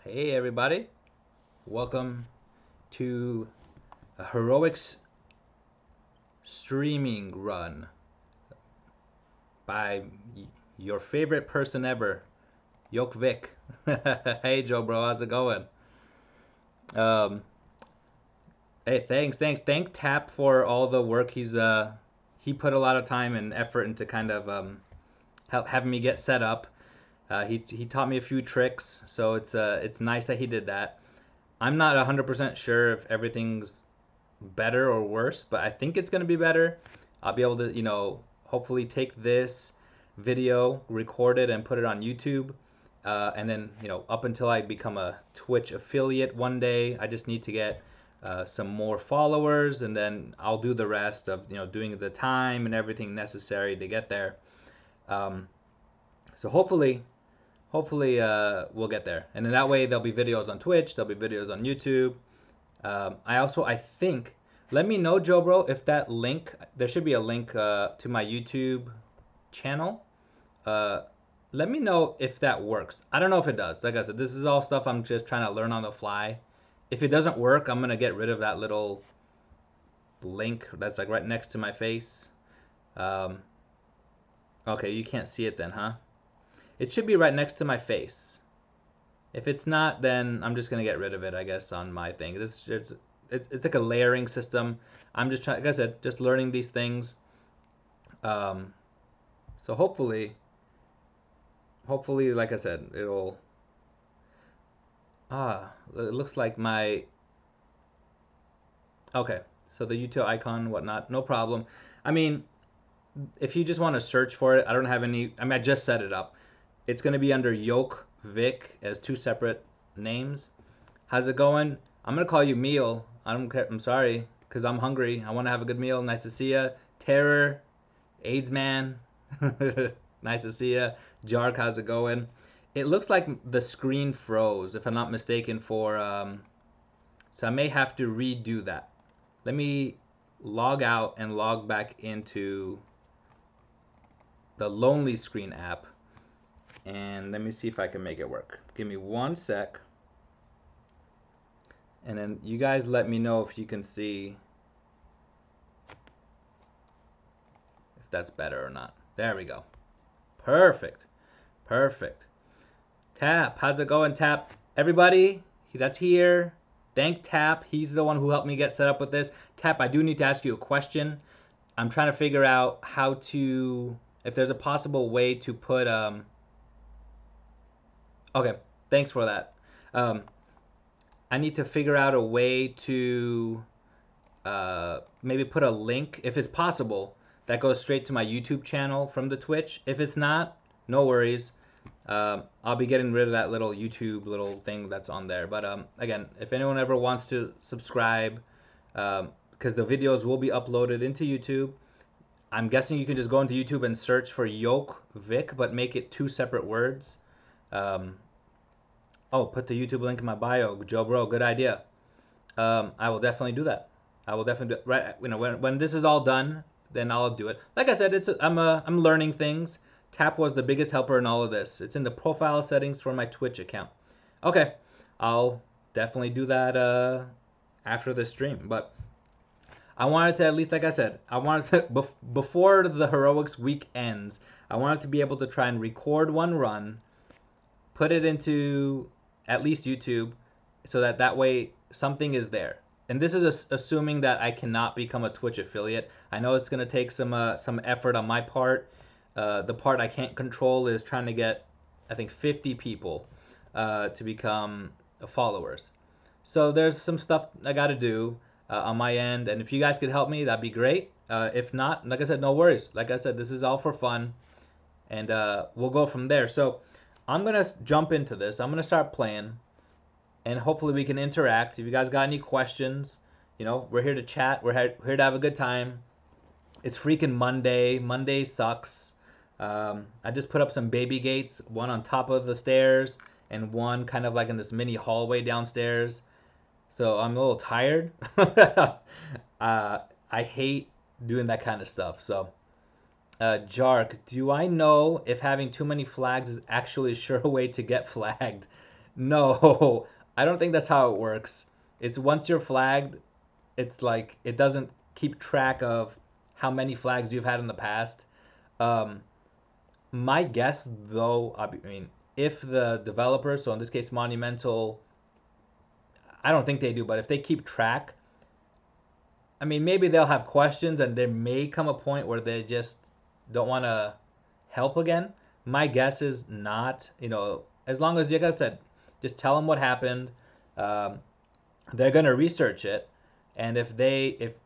Hey everybody, welcome to a heroics streaming run by your favorite person ever, Yoke Vic. Hey Joe bro, how's it going? Um, hey, thanks. Thank Tap for all the work he put a lot of time and effort into kind of help having me get set up. He taught me a few tricks, so it's nice that he did that. I'm not 100% sure if everything's better or worse, but I think it's going to be better. I'll be able to, hopefully take this video, record it, and put it on YouTube. And then, up until I become a Twitch affiliate one day, I just need to get some more followers, and then I'll do the rest of, doing the time and everything necessary to get there. Um, so hopefully, we'll get there. And then that way there'll be videos on Twitch, there'll be videos on YouTube. I think, let me know, Joe Bro, if that link, there should be a link to my YouTube channel. Let me know if that works. I don't know if it does. Like I said, this is all stuff I'm just trying to learn on the fly. If it doesn't work, I'm going to get rid of that little link that's like right next to my face. Um, okay, you can't see it then, huh? It should be right next to my face. If it's not, then I'm just gonna get rid of it, I guess, on my thing. It's like a layering system. I'm just trying, like I said, just learning these things. Um, so hopefully, like I said, it'll. It looks like my. Okay, so the YouTube icon, whatnot, no problem. I mean, if you just want to search for it, I don't have any. I mean, I just set it up. It's gonna be under Yoke Vic as two separate names. How's it going? I'm gonna call you Meal. I don't care. I'm sorry, cause I'm hungry. I want to have a good meal. Nice to see ya. Terror, AIDS man. Nice to see ya. Jark, how's it going? It looks like the screen froze, if I'm not mistaken. So I may have to redo that. Let me log out and log back into the Lonely Screen app, and let me see if I can make it work. Give me one sec. And then you guys let me know if you can see if that's better or not. There we go. Perfect. Perfect. Tap, how's it going, Tap? Everybody that's here, thank Tap. He's the one who helped me get set up with this. Tap, I do need to ask you a question. I'm trying to figure out how to, if there's a possible way to put, okay, thanks for that. I need to figure out a way to maybe put a link, if it's possible, that goes straight to my YouTube channel from the Twitch. If it's not, no worries. I'll be getting rid of that little YouTube little thing that's on there. But again, if anyone ever wants to subscribe, because the videos will be uploaded into YouTube, I'm guessing you can just go into YouTube and search for Yoke Vic, but make it two separate words. Oh, put the YouTube link in my bio, Joe Bro. Good idea. I will definitely do that. I will definitely do it. Right. When this is all done, then I'll do it. Like I said, I'm learning things. Tap was the biggest helper in all of this. It's in the profile settings for my Twitch account. Okay, I'll definitely do that after the stream. But I wanted to, at least, like I said, I wanted to before the heroics week ends, I wanted to be able to try and record one run, put it into at least YouTube, so that way something is there. And this is assuming that I cannot become a Twitch affiliate. I know it's going to take some effort on my part. The part I can't control is trying to get, I think, 50 people to become followers. So there's some stuff I got to do on my end, and if you guys could help me, that'd be great. If not, like I said, no worries. Like I said, this is all for fun, and we'll go from there. So I'm gonna jump into this. I'm gonna start playing, and hopefully we can interact. If you guys got any questions, we're here to chat. We're here to have a good time. It's freaking Monday. Monday sucks. I just put up some baby gates, one on top of the stairs and one kind of like in this mini hallway downstairs. So I'm a little tired. I hate doing that kind of stuff. So, Jark, do I know if having too many flags is actually a sure way to get flagged? No, I don't think that's how it works. It's once you're flagged, it's like it doesn't keep track of how many flags you've had in the past. Um, my guess, though, I mean, if the developers, so in this case, Monumental, I don't think they do, but if they keep track, I mean, maybe they'll have questions and there may come a point where they just don't want to help again. My guess is not, as long as, like I said, just tell them what happened. Um, they're going to research it. And if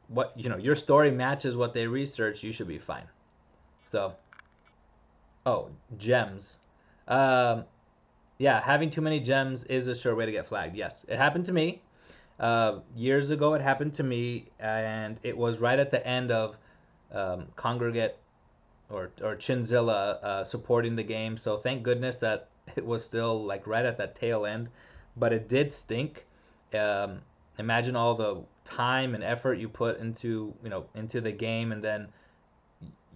what, your story matches what they research, you should be fine. So, oh, gems. Um, yeah, having too many gems is a sure way to get flagged. Yes, it happened to me. Years ago, it happened to me, and it was right at the end of Congregate or Chinzilla supporting the game. So thank goodness that it was still like right at that tail end, but it did stink. Um, Imagine all the time and effort you put into the game, and then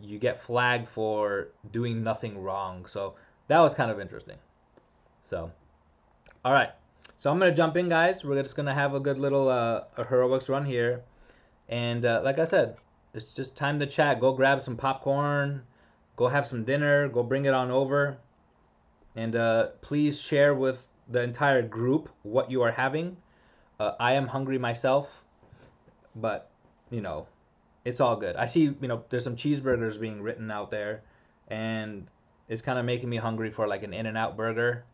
you get flagged for doing nothing wrong. So that was kind of interesting. So all right. So I'm gonna jump in, guys. We're just gonna have a good little a heroics run here, and like I said, it's just time to chat. Go grab some popcorn, go have some dinner, go bring it on over, and please share with the entire group what you are having. I am hungry myself, but you know, it's all good. I see, there's some cheeseburgers being written out there, and it's kind of making me hungry for like an In-N-Out burger.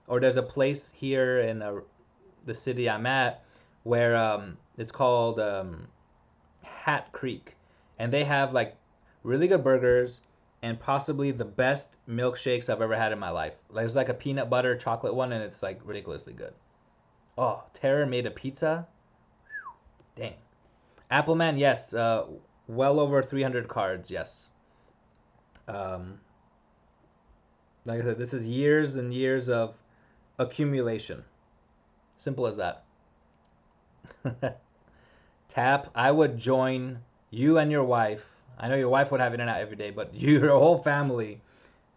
Or there's a place here in the city I'm at where it's called Hat Creek, and they have like really good burgers and possibly the best milkshakes I've ever had in my life. Like it's like a peanut butter chocolate one, and it's like ridiculously good. Oh, Terror made a pizza. Dang. Appleman, yes, well over 300 cards. Yes. Um, like I said, this is years and years of accumulation. Simple as that. Tap, I would join you and your wife. I know your wife would have In-N-Out every day, but your whole family,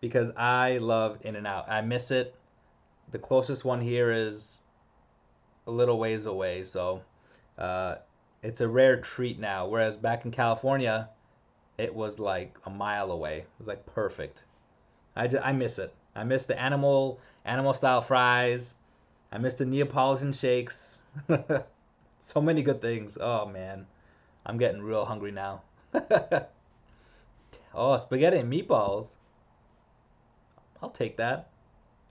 because I love In-N-Out. I miss it. The closest one here is a little ways away, so uh, it's a rare treat now. Whereas back in California, it was like a mile away. It was like perfect. I miss it. I miss the animal style fries. I miss the Neapolitan shakes. So many good things. Oh man, I'm getting real hungry now. Oh, spaghetti and meatballs. I'll take that.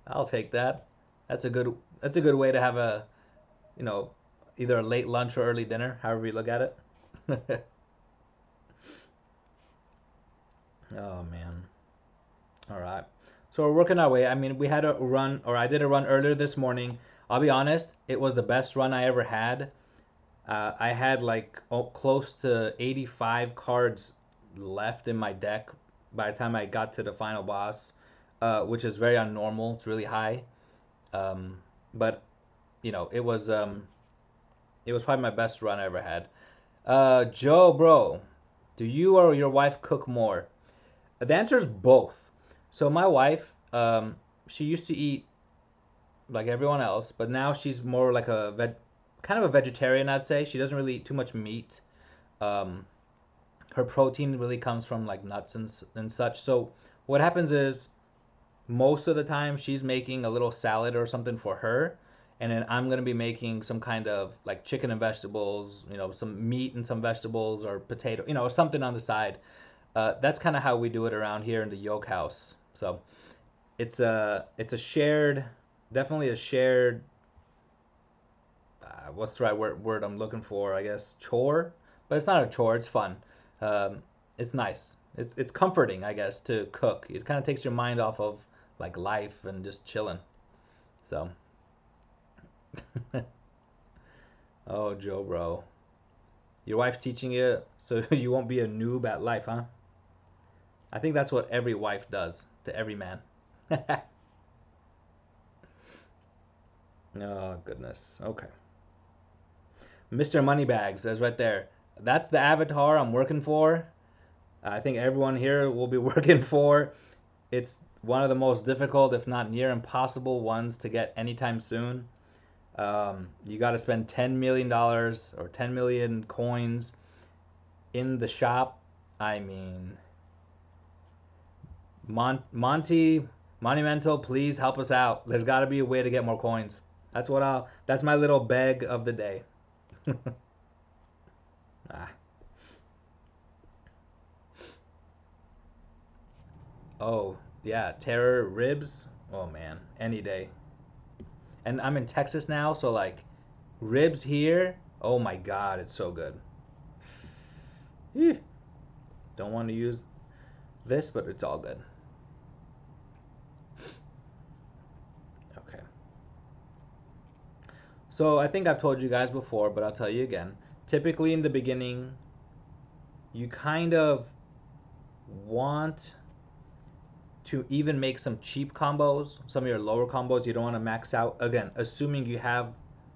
I'll take that. That's a good way to have a, you know, either a late lunch or early dinner, however you look at it. Oh man. All right. So we're working our way. I mean, we had a run, or I did a run earlier this morning. I'll be honest, it was the best run I ever had. I had like close to 85 cards left in my deck by the time I got to the final boss, which is very unnormal. It's really high. Um, but it was probably my best run I ever had. Joe, bro, do you or your wife cook more? The answer is both. So my wife, she used to eat like everyone else, but now she's more like kind of a vegetarian, I'd say. She doesn't really eat too much meat. Um, Her protein really comes from like nuts and such. So what happens is most of the time she's making a little salad or something for her, and then I'm gonna be making some kind of like chicken and vegetables, some meat and some vegetables or potato, something on the side. That's kind of how we do it around here in the Yoke House. So it's a shared, definitely a shared. What's the right word I'm looking for? I guess chore, but it's not a chore. It's fun. It's nice. It's comforting, I guess, to cook. It kind of takes your mind off of like life and just chilling. So, oh, Joe, bro, your wife's teaching you so you won't be a noob at life, huh? I think that's what every wife does to every man. Oh goodness. Okay. Mr. Moneybags says right there. That's the avatar I'm working for. I think everyone here will be working for. It's one of the most difficult, if not near impossible, ones to get anytime soon. You got to spend $10 million or 10 million coins in the shop. I mean, Monty Monumental, please help us out. There's got to be a way to get more coins. That's what I'll. That's my little beg of the day. Ah. Oh yeah, terror ribs. Oh man, any day. And I'm in Texas now, so like ribs here. Oh my god, it's so good. Don't want to use this, but it's all good. Okay. So I think I've told you guys before, but I'll tell you again. Typically in the beginning, you kind of want to even make some cheap combos, some of your lower combos you don't want to max out. Again, assuming you have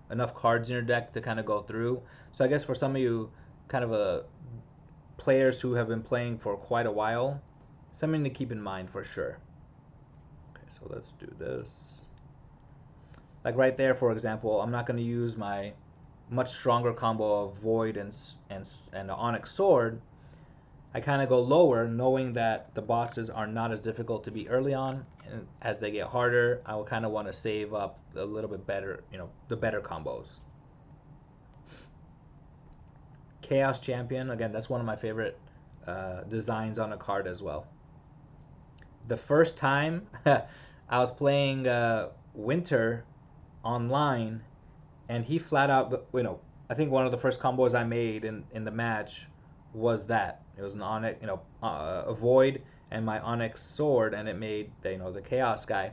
enough cards in your deck to kind of go through. So I guess for some of you kind of players who have been playing for quite a while, something to keep in mind for sure. Okay, so let's do this. Like right there, for example, I'm not going to use my much stronger combo of Void and the Onyx Sword. I kind of go lower, knowing that the bosses are not as difficult to beat early on, and as they get harder, I will kind of want to save up a little bit better, the better combos. Chaos Champion, again, that's one of my favorite designs on a card as well. The first time I was playing Winter online, and he flat out, I think one of the first combos I made in the match was that. It was an Onyx, a Void and my Onyx Sword, and it made the Chaos guy.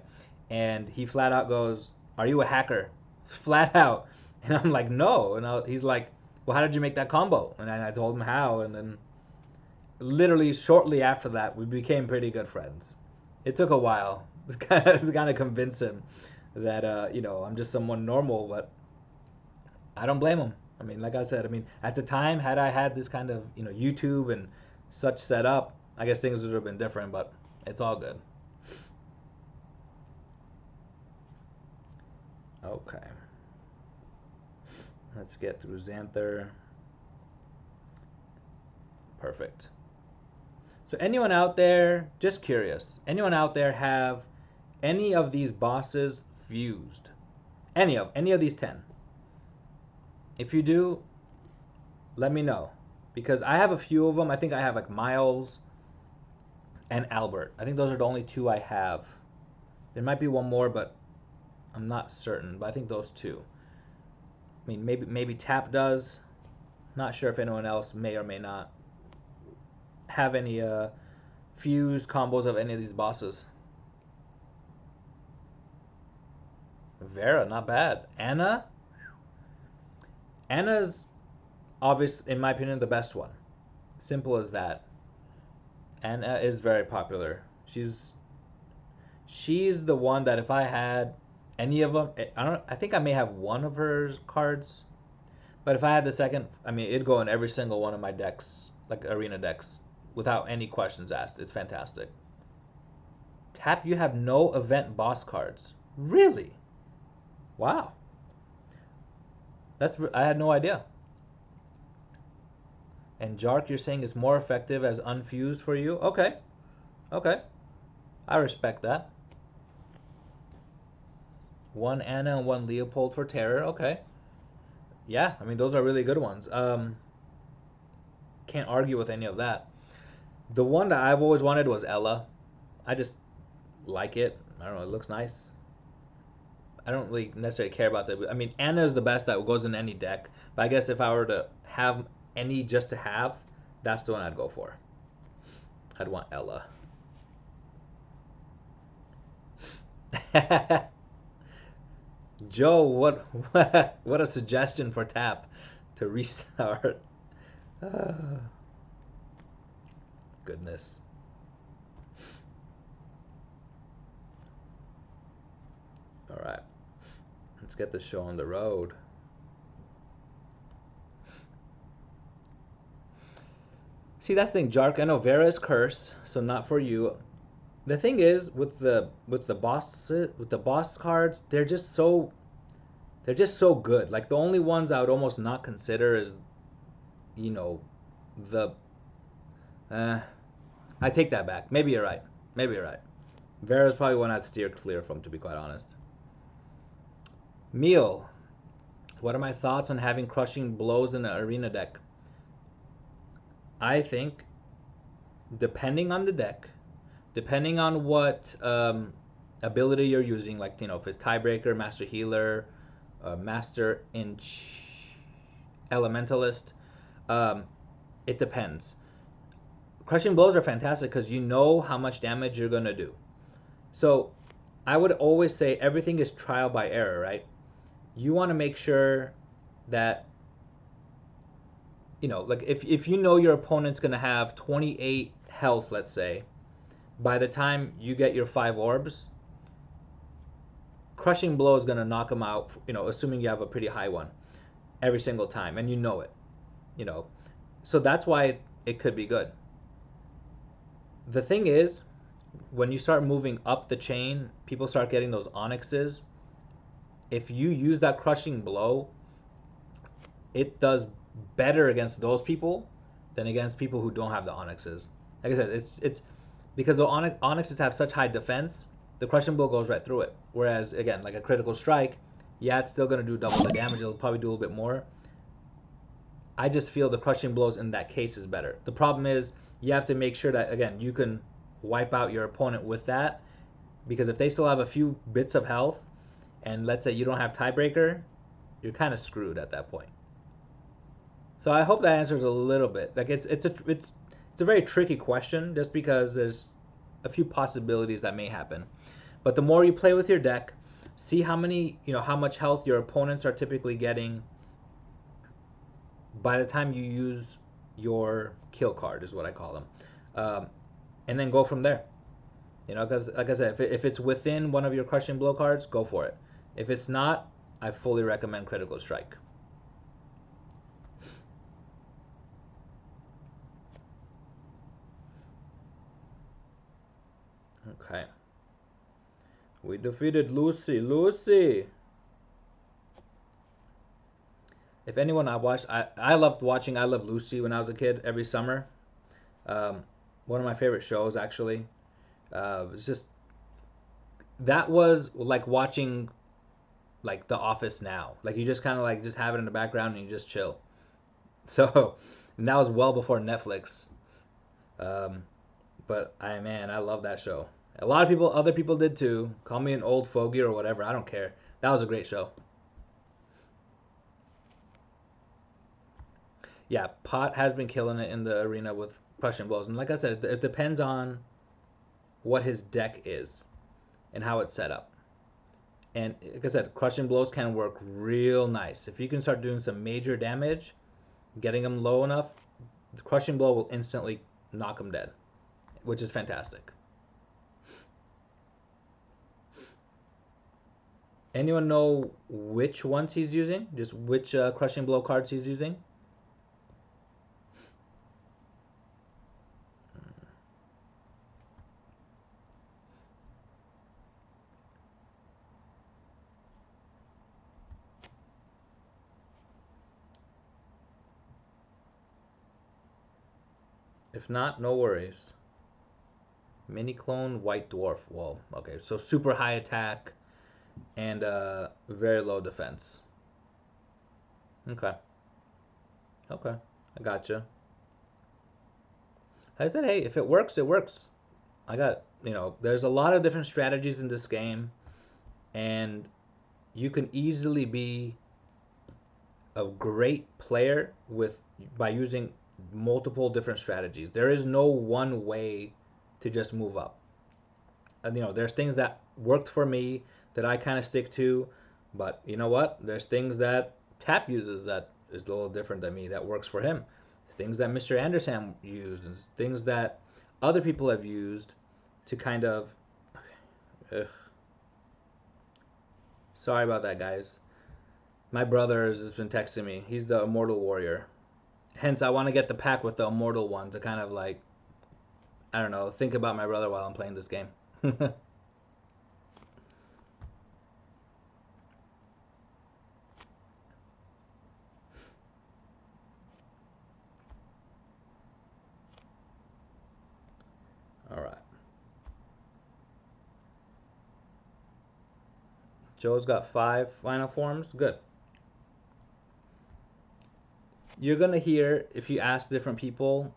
And he flat out goes, "Are you a hacker?" Flat out. And I'm like, "No." And he's like, "Well, how did you make that combo?" And I told him how, and then literally shortly after that, we became pretty good friends. It took a while to kind of convince him that I'm just someone normal, but I don't blame him. I mean, like I said, at the time, had I had this kind of YouTube and such set up, I guess things would have been different. But it's all good. Okay, let's get through Xanther. Perfect. So anyone out there, just curious, anyone out there have any of these bosses fused? Any of these 10? If you do, let me know, because I have a few of them. I think I have like Miles and Albert. I think those are the only two I have. There might be one more, but I'm not certain. But I think those two. I mean, maybe Tap does. Not sure if anyone else may or may not have any fused combos of any of these bosses. Vera, not bad. Anna's obvious, in my opinion, the best one. Simple as that. Anna is very popular. She's the one that if I had any of them, I think I may have one of her cards, but if I had the second, it'd go in every single one of my decks, like arena decks, without any questions asked. It's fantastic. Tap, you have no event boss cards. Really? Wow. I had no idea. And Jark, you're saying is more effective as unfused for you? Okay. Okay. I respect that. One Anna and one Leopold for Terror. Okay. Yeah, those are really good ones. Can't argue with any of that. The one that I've always wanted was Ella. I just like it. I don't know. It looks nice. I don't really necessarily care about that. Anna is the best that goes in any deck. But I guess if I were to have any just to have, that's the one I'd go for. I'd want Ella. Joe, what what a suggestion for Tap to restart. Goodness. All right. Let's get the show on the road. See, that's the thing, Jark. I know Vera is cursed, so not for you. The thing is with the boss cards, they're just so good. Like the only ones I would almost not consider is you know the uh, I take that back. Maybe you're right. Maybe you're right. Vera's probably one I'd steer clear from, to be quite honest. Meal. What are my thoughts on having crushing blows in an arena deck? I think, depending on the deck, depending on what ability you're using, like if it's tiebreaker, master healer, master inch, elementalist, um, it depends. Crushing blows are fantastic because you know how much damage you're gonna do. So I would always say everything is trial by error, right? You want to make sure that like if you know your opponent's going to have 28 health, let's say, by the time you get your 5 orbs, crushing blow is going to knock them out, assuming you have a pretty high one every single time and you know it, you know. So that's why it could be good. The thing is, when you start moving up the chain, people start getting those onyxes. If you use that crushing blow, it does better against those people than against people who don't have the onyxes. Like I said, it's because the onyxes have such high defense, the crushing blow goes right through it. Whereas again, like a critical strike, yeah, it's still gonna do double the damage. It'll probably do a little bit more. I just feel the crushing blows in that case is better. The problem is you have to make sure that again you can wipe out your opponent with that, because if they still have a few bits of health, and let's say you don't have tiebreaker, you're kind of screwed at that point. So I hope that answers a little bit. Like it's a very tricky question just because there's a few possibilities that may happen. But the more you play with your deck, see how much health your opponents are typically getting by the time you use your kill card, is what I call them, and then go from there. Because like I said, if it's within one of your crushing blow cards, go for it. If it's not, I fully recommend critical strike. Okay. We defeated Lucy. Lucy! If anyone I loved watching I Love Lucy when I was a kid every summer. Um, One of my favorite shows, actually. It's just, that was like watching like The Office now. Like you just kind of like just have it in the background and you just chill. So, and that was well before Netflix. Um, but I love that show. A lot of people, other people did too. Call me an old fogey or whatever. I don't care. That was a great show. Yeah, Pot has been killing it in the arena with crushing blows, and like I said, it depends on what his deck is and how it's set up. And like I said, crushing blows can work real nice if you can start doing some major damage, getting him low enough. The crushing blow will instantly knock him dead, which is fantastic. Anyone know which ones he's using? Just which crushing blow cards he's using? If not, no worries. Mini clone white dwarf. Whoa. Okay, so super high attack and very low defense. Okay. Okay. I gotcha. I said, hey, if it works, it works. There's a lot of different strategies in this game, and you can easily be a great player by using multiple different strategies. There is no one way to just move up. And there's things that worked for me that I kind of stick to, but you know what? There's things that Tap uses that is a little different than me that works for him. Things that Mr. Anderson used, and things that other people have used to kind of. Ugh. Sorry about that, guys. My brother has been texting me. He's the Immortal Warrior. Hence, I want to get the pack with the Immortal one to kind of like I don't know, think about my brother while I'm playing this game. All right. Joe's got 5 final forms. Good. You're gonna hear if you ask different people,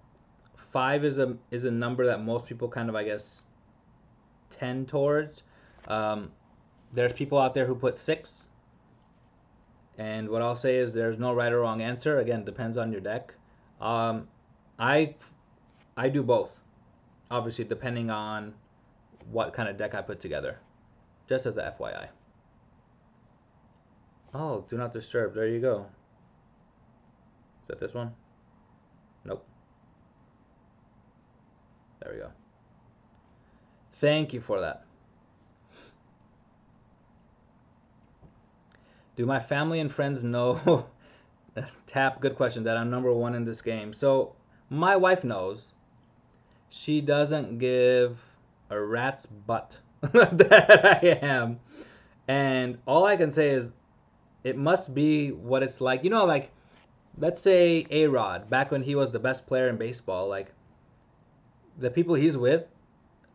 5 is a number that most people kind of, I guess, tend towards. Um, there's people out there who put 6, and what I'll say is there's no right or wrong answer. Again, depends on your deck. Um, I I do both, obviously depending on what kind of deck I put together. Just as a FYI. Oh, do not disturb. There you go. Is that this one? Nope. There we go. Thank you for that. Do my family and friends know? Tap, good question. That I'm number 1 in this game. So my wife knows. She doesn't give a rat's butt that I am. And all I can say is it must be what it's like. You know, like, let's say A-Rod, back when he was the best player in baseball, like, the people he's with,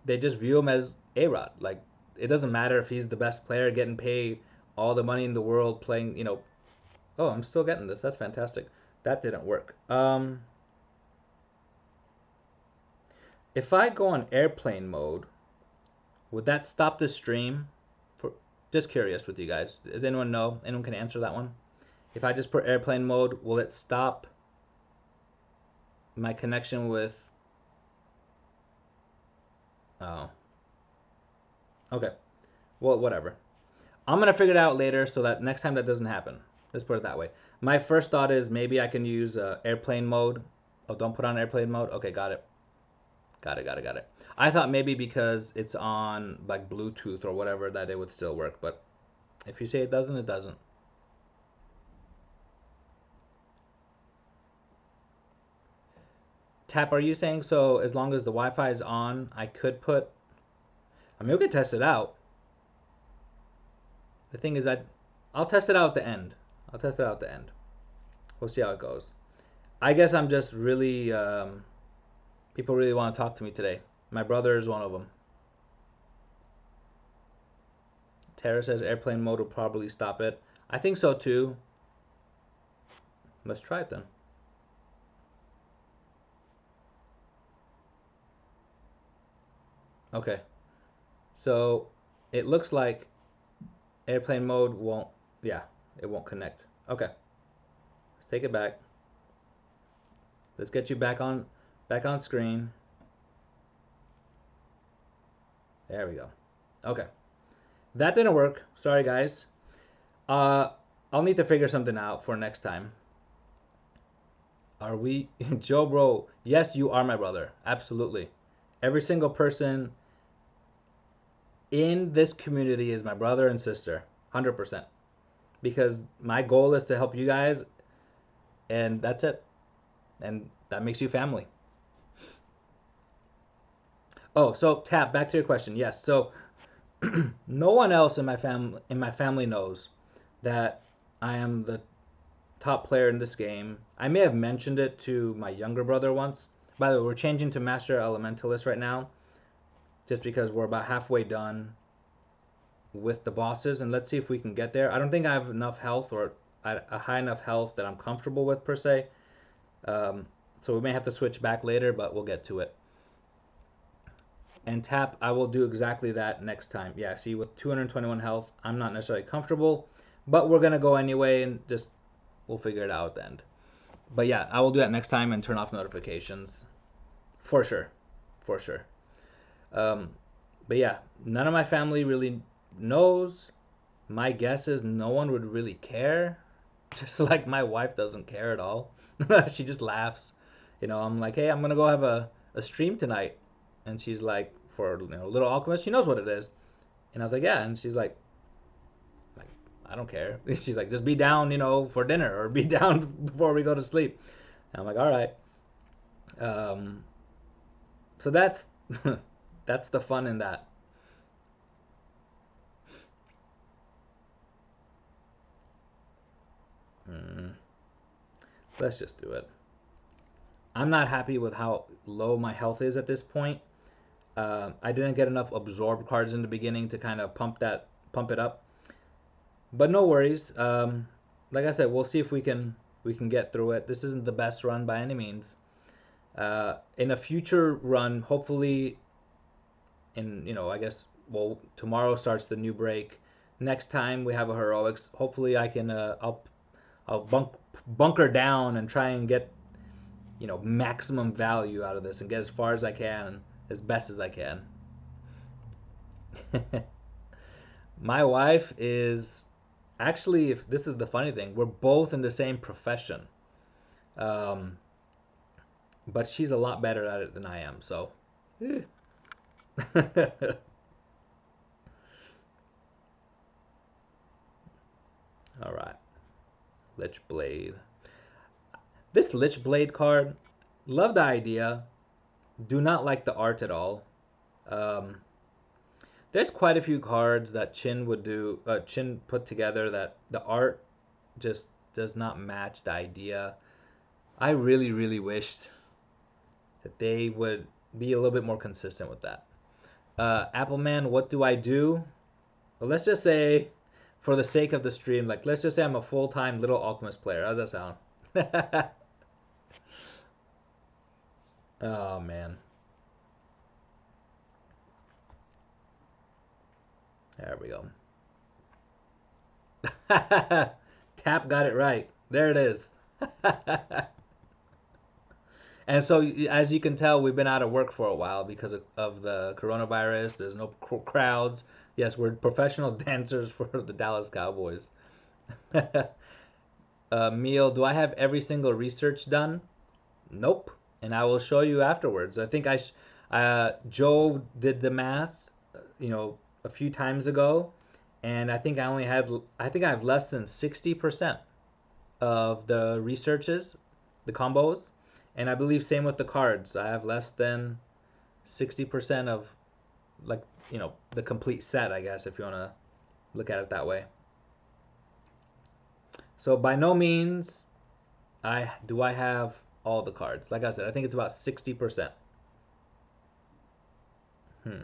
they just view him as A-Rod. Like, it doesn't matter if he's the best player getting paid all the money in the world playing, Oh, I'm still getting this. That's fantastic. That didn't work. If I go on airplane mode, would that stop the stream? For just curious with you guys. Does anyone know? Anyone can answer that one? If I just put airplane mode, will it stop my connection with... Oh. Okay. Well, whatever. I'm going to figure it out later so that next time that doesn't happen. Let's put it that way. My first thought is maybe I can use airplane mode. Oh, don't put on airplane mode? Okay, got it. Got it. I thought maybe because it's on like Bluetooth or whatever that it would still work, but if you say it doesn't, it doesn't. Tap, are you saying so as long as the Wi-Fi is on, I could put... I mean, we could test it out. The thing is I'll test it out at the end. We'll see how it goes. I guess I'm just really... people really want to talk to me today. My brother is one of them. Tara says airplane mode will probably stop it. I think so too. Let's try it then. Okay. So it looks like airplane mode won't... Yeah, it won't connect. Okay. Let's take it back. Let's get you back on screen. There we go. Okay. That didn't work. Sorry, guys. I'll need to figure something out for next time. Are we... Joe Bro, yes, you are my brother. Absolutely. Every single person in this community is my brother and sister. 100%. Because my goal is to help you guys, and that's it. And that makes you family. Oh, so Tap, back to your question. Yes. So no one else in my family knows that I am the top player in this game. I may have mentioned it to my younger brother once. By the way, we're changing to Master Elementalist right now, just because we're about halfway done with the bosses, and let's see if we can get there. I don't think I have enough health, or a high enough health that I'm comfortable with per se. So we may have to switch back later, but we'll get to it. And Tap, I will do exactly that next time. Yeah, see, with 221 health, I'm not necessarily comfortable, but we're going to go anyway, and just we'll figure it out at the end. But yeah, I will do that next time and turn off notifications. For sure. But yeah, none of my family really knows. My guess is no one would really care. Just like my wife doesn't care at all. She just laughs. I'm like, hey, I'm going to go have a stream tonight. And she's like, for Little Alchemist, she knows what it is. And I was like, yeah. And she's like, I don't care. She's like, just be down, for dinner, or be down before we go to sleep. And I'm like, all right. So that's That's the fun in that. Mm, let's just do it. I'm not happy with how low my health is at this point. I didn't get enough absorb cards in the beginning to kind of pump it up. But no worries. Like I said, we'll see if we can get through it. This isn't the best run by any means. In a future run, hopefully, I guess, well, tomorrow starts the new break. Next time we have a heroics, hopefully I can I'll bunker down and try and get maximum value out of this and get as far as I can, as best as I can. My wife is actually, if this is the funny thing, we're both in the same profession, um, but she's a lot better at it than I am. So, all right, Lich Blade. This Lich Blade card, love the idea. Do not like the art at all. Um, there's quite a few cards that Chin put together that the art just does not match the idea. I really, really wished that they would be a little bit more consistent with that. Appleman, what do I do? Well, let's just say, for the sake of the stream, like let's just say I'm a full-time little Alchemist player. How's that sound? Oh man, there we go. Tap got it right. There it is. And so, as you can tell, we've been out of work for a while because of the coronavirus. There's no crowds. Yes, we're professional dancers for the Dallas Cowboys. Meal, do I have every single research done? Nope. And I will show you afterwards. I think Joe did the math, a few times ago, and I think I have less than 60% of the researches, the combos, and I believe same with the cards. I have less than 60% of, like, the complete set, I guess, if you want to look at it that way. So by no means I have all the cards. Like I said, I think it's about 60%. Hmm.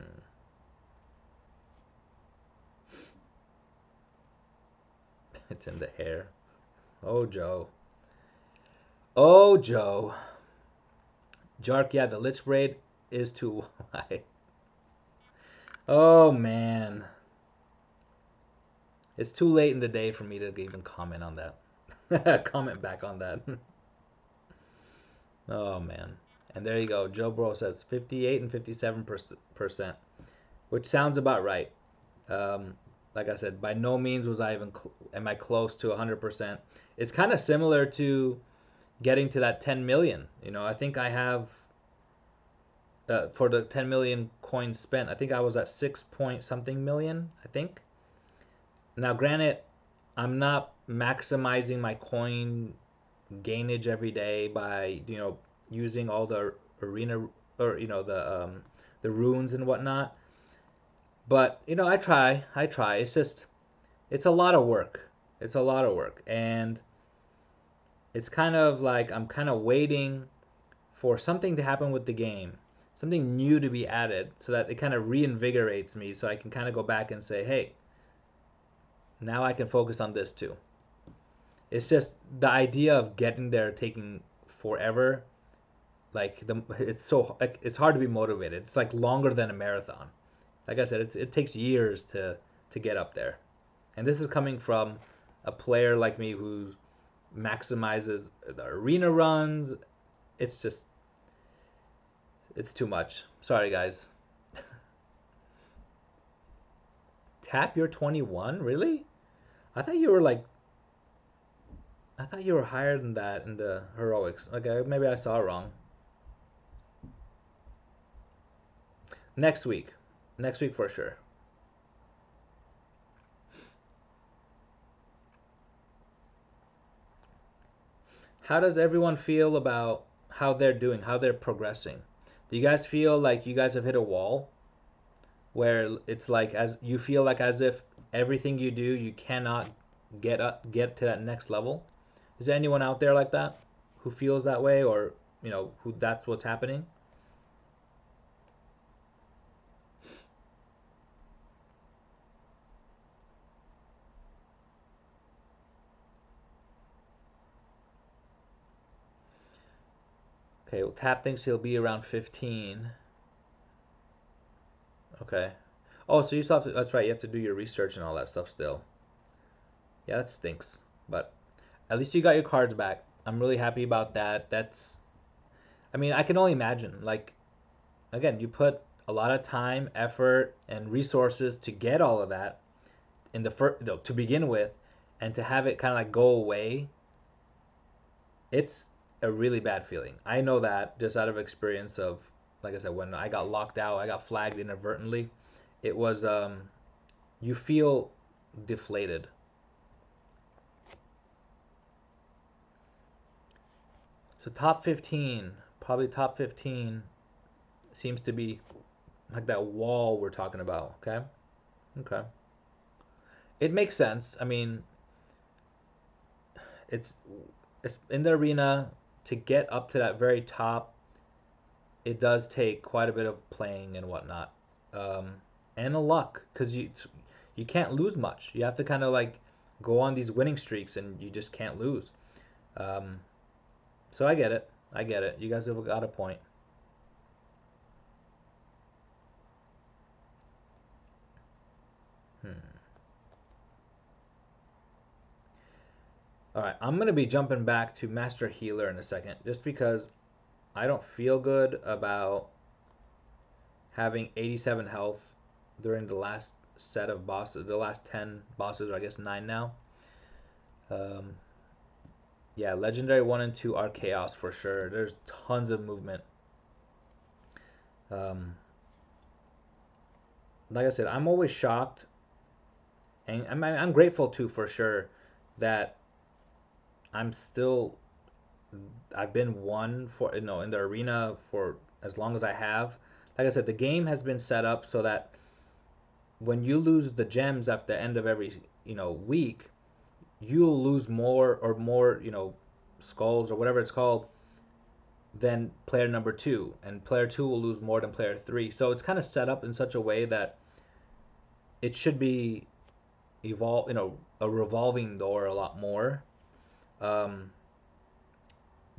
It's in the hair. Oh, Joe. Oh, Joe. Jark, yeah, the Lich Braid is too wide. Oh, man. It's too late in the day for me to even comment on that. Comment back on that. Oh, man. And there you go. Joe Bro says 58 and 57%, which sounds about right. Um, like I said, by no means was I even am I close to 100%. It's kind of similar to getting to that 10 million. I think I have for the 10 million coins spent. I think I was at 6 point something million. I think. Now, granted, I'm not maximizing my coin gainage every day by using all the arena or the runes and whatnot. But I try. It's a lot of work. It's a lot of work, and it's kind of like I'm kind of waiting for something to happen with the game, something new to be added, so that it kind of reinvigorates me, so I can kind of go back and say, hey, now I can focus on this too. It's just the idea of getting there taking forever. Like it's so like it's hard to be motivated. It's like longer than a marathon. Like I said, it takes years to get up there, and this is coming from a player like me who maximizes the arena runs. It's just it's too much. Sorry, guys. Tap your 21? Really? I thought you were like I thought you were higher than that in the heroics. Okay, maybe I saw it wrong. Next week. Next week for sure. How does everyone feel about how they're doing, how they're progressing? Do you guys feel like you guys have hit a wall where it's like as you feel like as if everything you do you cannot get to that next level? Is there anyone out there like that who feels that way, or who that's what's happening? Okay, well, Tap thinks he'll be around 15. Okay. Oh, so you still have to, that's right, you have to do your research and all that stuff still. Yeah, that stinks. But at least you got your cards back. I'm really happy about that. I mean, I can only imagine. Like, again, you put a lot of time, effort, and resources to get all of that in the first, to begin with, and to have it kind of like go away. It's a really bad feeling. I know that just out of experience of, like I said, when I got locked out, I got flagged inadvertently. It was, you feel deflated. So top 15, probably top 15 seems to be like that wall we're talking about, okay? Okay. It makes sense. I mean, it's it's in the arena to get up to that very top. It does take quite a bit of playing and whatnot, um, and a luck because you can't lose much. You have to kind of like go on these winning streaks, and you just can't lose. Um, so I get it. I get it. You guys have got a point. Hmm. All right, I'm gonna be jumping back to Master Healer in a second, just because I don't feel good about having 87 health during the last set of bosses, the last 10 bosses, or I guess 9 now. Um, yeah, Legendary 1 and 2 are chaos for sure. There's tons of movement. Um, like I said, I'm always shocked, and I'm grateful too for sure that I'm still I've been one for in the arena for as long as I have. Like I said, the game has been set up so that when you lose the gems at the end of every week, you'll lose more skulls or whatever it's called than player number two, and player two will lose more than player three. So it's kind of set up in such a way that it should be a revolving door a lot more. Um,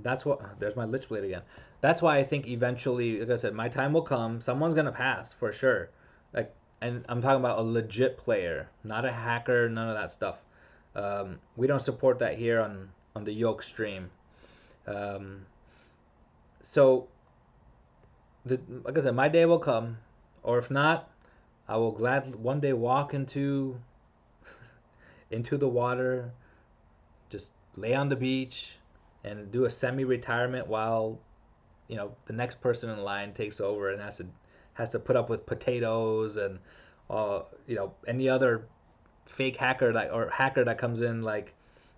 that's what there's my Lich Blade again. That's why I think eventually, like I said, my time will come. Someone's gonna pass for sure. Like, and I'm talking about a legit player, not a hacker, none of that stuff. We don't support that here on the Yoke stream. Um, so, like I said, my day will come, or if not, I will gladly one day walk into the water, just lay on the beach, and do a semi-retirement while the next person in line takes over and has to put up with potatoes and any other fake hacker that comes in, like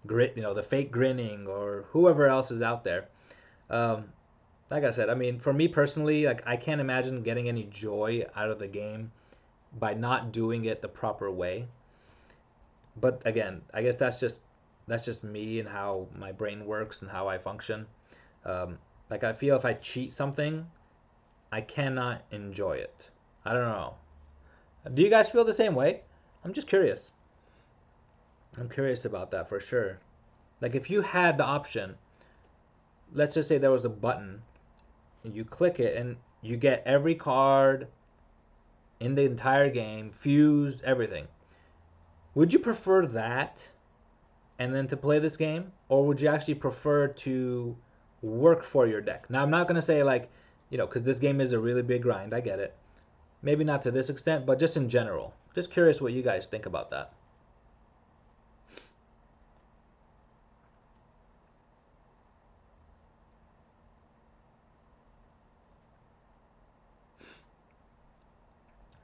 the fake grinning, or whoever else is out there. um, like I said, I mean, for me personally, like, I can't imagine getting any joy out of the game by not doing it the proper way. But again, I guess that's just me and how my brain works and how I function. Like, I feel if I cheat something, I cannot enjoy it. I don't know. Do you guys feel the same way? I'm just curious. I'm curious about that for sure. Like, if you had the option, let's just say there was a button, and you click it, and you get every card in the entire game, fused, everything. Would you prefer that and then to play this game? Or would you actually prefer to work for your deck? Now, I'm not going to say, like, because this game is a really big grind. I get it. Maybe not to this extent, but just in general. Just curious what you guys think about that.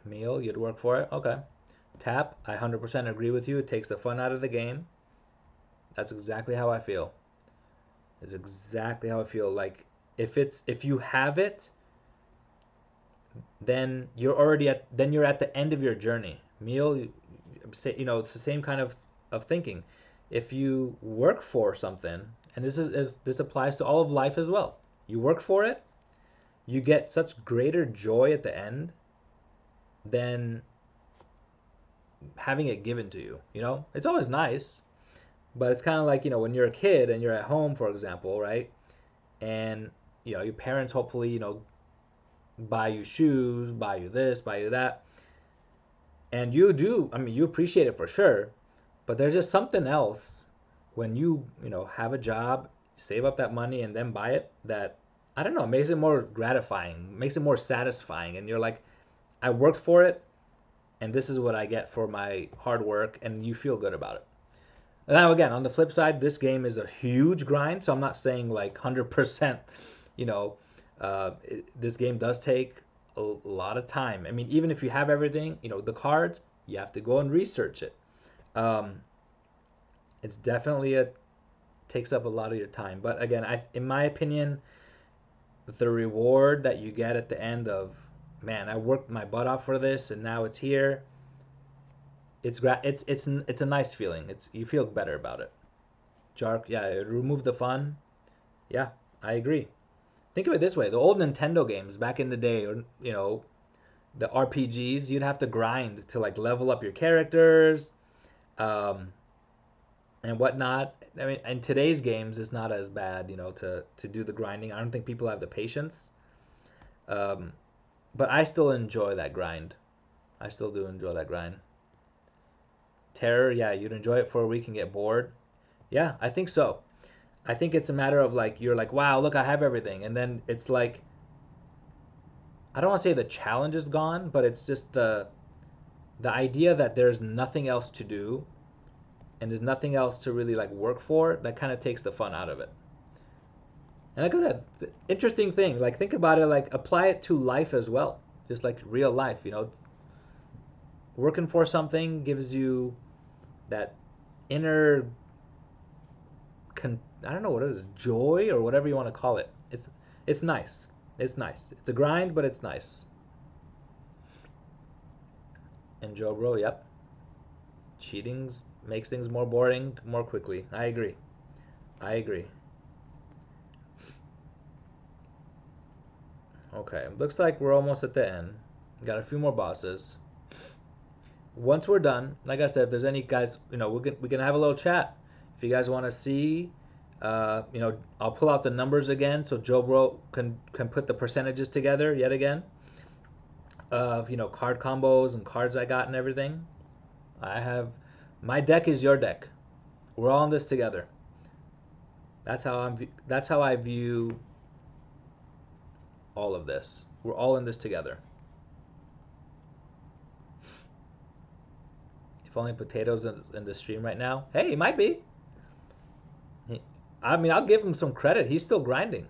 Meal, you'd work for it? Okay. Tap, I 100% agree with you. It takes the fun out of the game. That's exactly how I feel. It's exactly how I feel. Like, if you have it, then you're at the end of your journey. It's the same kind of thinking. If you work for something, and this applies to all of life as well. You work for it, you get such greater joy at the end than having it given to you. It's always nice, but it's kind of like, when you're a kid and you're at home, for example, right? And your parents hopefully, buy you shoes, buy you this, buy you that. And you do, I mean, you appreciate it for sure, but there's just something else when have a job, save up that money and then buy it, that I don't know, makes it more gratifying, makes it more satisfying, and you're like, I worked for it, and this is what I get for my hard work, and you feel good about it. Now again, on the flip side, this game is a huge grind, so I'm not saying like 100%. You know, this game does take a lot of time. I mean, even if you have everything, the cards, you have to go and research it. Um, it's definitely a takes up a lot of your time. But again, in my opinion, the reward that you get at the end of, man, I worked my butt off for this, and now it's here. It's a nice feeling. You feel better about it. Jark, yeah, it removed the fun. Yeah, I agree. Think of it this way: the old Nintendo games back in the day, or the RPGs, you'd have to grind to like level up your characters, um, and whatnot. I mean, in today's games, it's not as bad, to do the grinding. I don't think people have the patience, um, but I still enjoy that grind. I still do enjoy that grind. Terror, yeah, you'd enjoy it for a week and get bored. Yeah, I think so. I think it's a matter of like, you're like, wow, look, I have everything, and then it's like, I don't want to say the challenge is gone, but it's just the idea that there's nothing else to do and there's nothing else to really like work for, that kind of takes the fun out of it. And like I said, interesting thing, like think about it, like apply it to life as well, just like real life. Working for something gives you that inner I don't know what it is, joy or whatever you want to call it. It's nice. It's nice. It's a grind, but it's nice. And Joe Bro, yep. Cheating makes things more boring more quickly. I agree. I agree. Okay, looks like we're almost at the end. Got a few more bosses. Once we're done, like I said, if there's any guys, we can have a little chat. If you guys want to see, I'll pull out the numbers again so Joe Bro can put the percentages together yet again of card combos and cards I got and everything. I have my deck is your deck. We're all in this together. That's how I view all of this. We're all in this together. If only potatoes in the stream right now. Hey, it might be. I mean, I'll give him some credit. He's still grinding.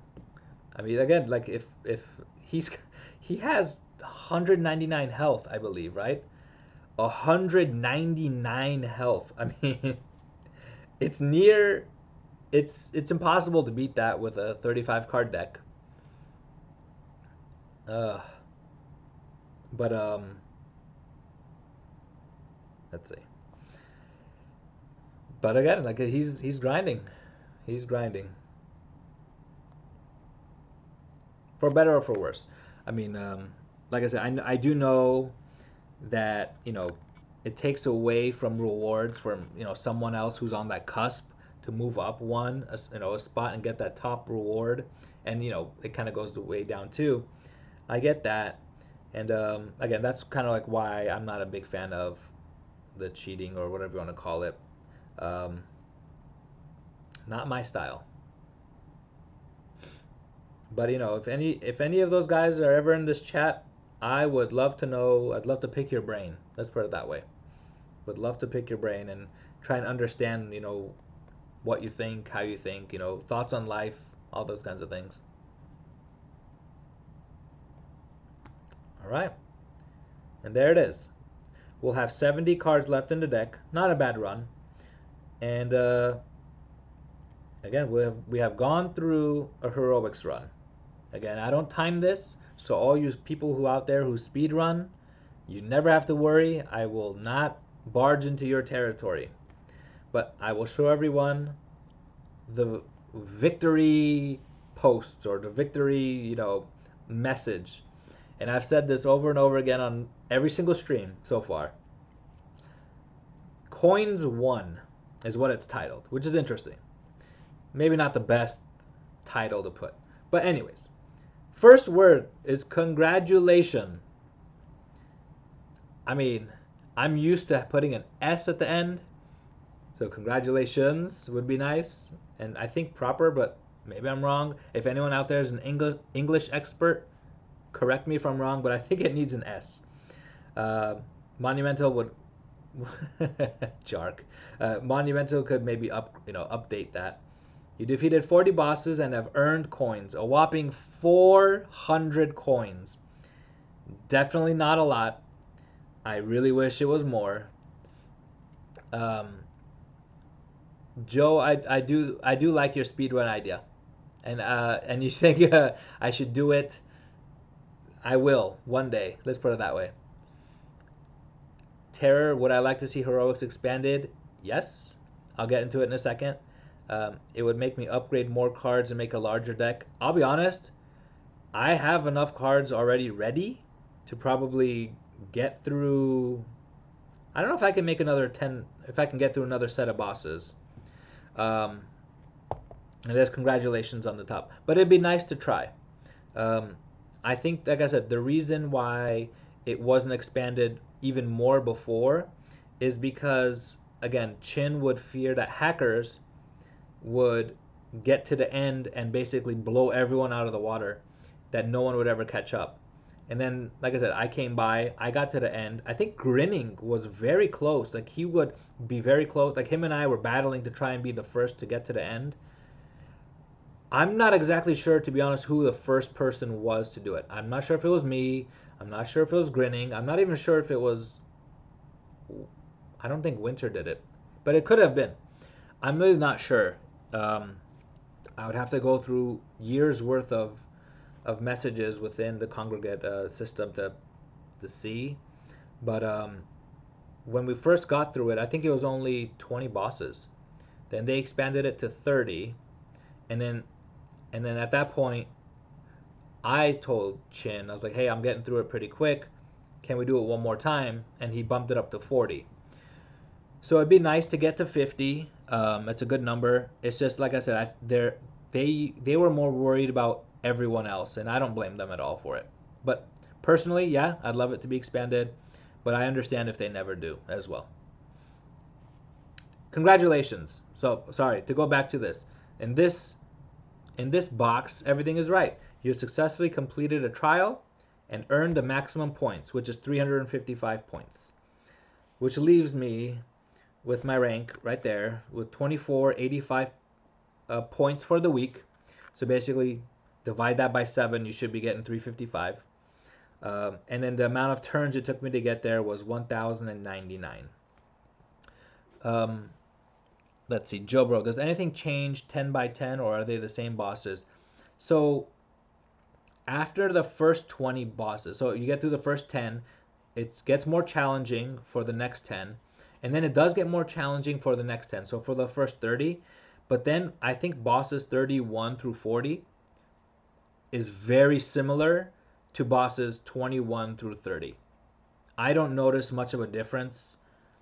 I mean, again, like if he's he has 199 health, I believe, right? 199 health. I mean, it's near. It's impossible to beat that with a 35 card deck. Uh, but let's see. But again, like he's grinding. He's grinding. For better or for worse. I mean, like I said, I do know that it takes away from rewards from someone else who's on that cusp to move up a spot and get that top reward, and it kind of goes the way down too. I get that, and again, that's kind of like why I'm not a big fan of the cheating or whatever you want to call it. Um, Not my style. But if any of those guys are ever in this chat, I would love to know. I'd love to pick your brain. Let's put it that way. Would love to pick your brain and try and understand, what you think, how you think, thoughts on life, all those kinds of things. All right. And there it is. We'll have 70 cards left in the deck. Not a bad run. And again, we have gone through a heroics run. Again, I don't time this. So all you people who out there who speed run, you never have to worry. I will not barge into your territory. But I will show everyone the victory posts or the victory, message. And I've said this over and over again on every single stream so far. Coins won is what it's titled, which is interesting. Maybe not the best title to put. But anyways, first word is congratulation. I mean, I'm used to putting an S at the end, so congratulations would be nice, and I think proper, but maybe I'm wrong. If anyone out there is an English expert, correct me if I'm wrong, but I think it needs an S. Monumental would Jark. Monumental could maybe update that. You defeated 40 bosses and have earned coins, a whopping 400 coins. Definitely not a lot. I really wish it was more. Joe, I do like your speedrun idea, and you think I should do it. I will one day. Let's put it that way. Terror, would I like to see heroics expanded? Yes. I'll get into it in a second. It would make me upgrade more cards and make a larger deck. I'll be honest, I have enough cards already ready to probably get through. I don't know if I can make another 10, if I can get through another set of bosses. And there's congratulations on the top. But it'd be nice to try. I think, like I said, the reason why it wasn't expanded even more before is because, again, Chin would fear that hackers would get to the end and basically blow everyone out of the water, that no one would ever catch up. And then, like I said, I came by, I got to the end. I think Grinning was very close. Like, he would be very close. Like, him and I were battling to try and be the first to get to the end. I'm not exactly sure, to be honest, who the first person was to do it. I'm not sure if it was me. I'm not sure if it was Grinning. I'm not even sure if it was... I don't think Winter did it. But it could have been. I'm really not sure. I would have to go through years worth of messages within the congregate system to see. But when we first got through it, I think it was only 20 bosses. Then they expanded it to 30. And then at that point, I told Chin, I was like, hey, I'm getting through it pretty quick. Can we do it one more time? And he bumped it up to 40. So it'd be nice to get to 50. It's a good number. It's just, like I said, they were more worried about everyone else, and I don't blame them at all for it. But personally, yeah, I'd love it to be expanded, but I understand if they never do as well. Congratulations. So, sorry, to go back to this. In this box, everything is right. You successfully completed a trial and earned the maximum points, which is 355 points, which leaves me with my rank right there with 2485 points for the week. So basically, divide that by 7, you should be getting 355. And then the amount of turns it took me to get there was 1099. Let's see, Joe Bro, does anything change 10 by 10 or are they the same bosses? So after the first 20 bosses, so you get through the first 10, it gets more challenging for the next 10, and then it does get more challenging for the next 10. So for the first 30, but then I think bosses 31 through 40 is very similar to bosses 21 through 30. I don't notice much of a difference.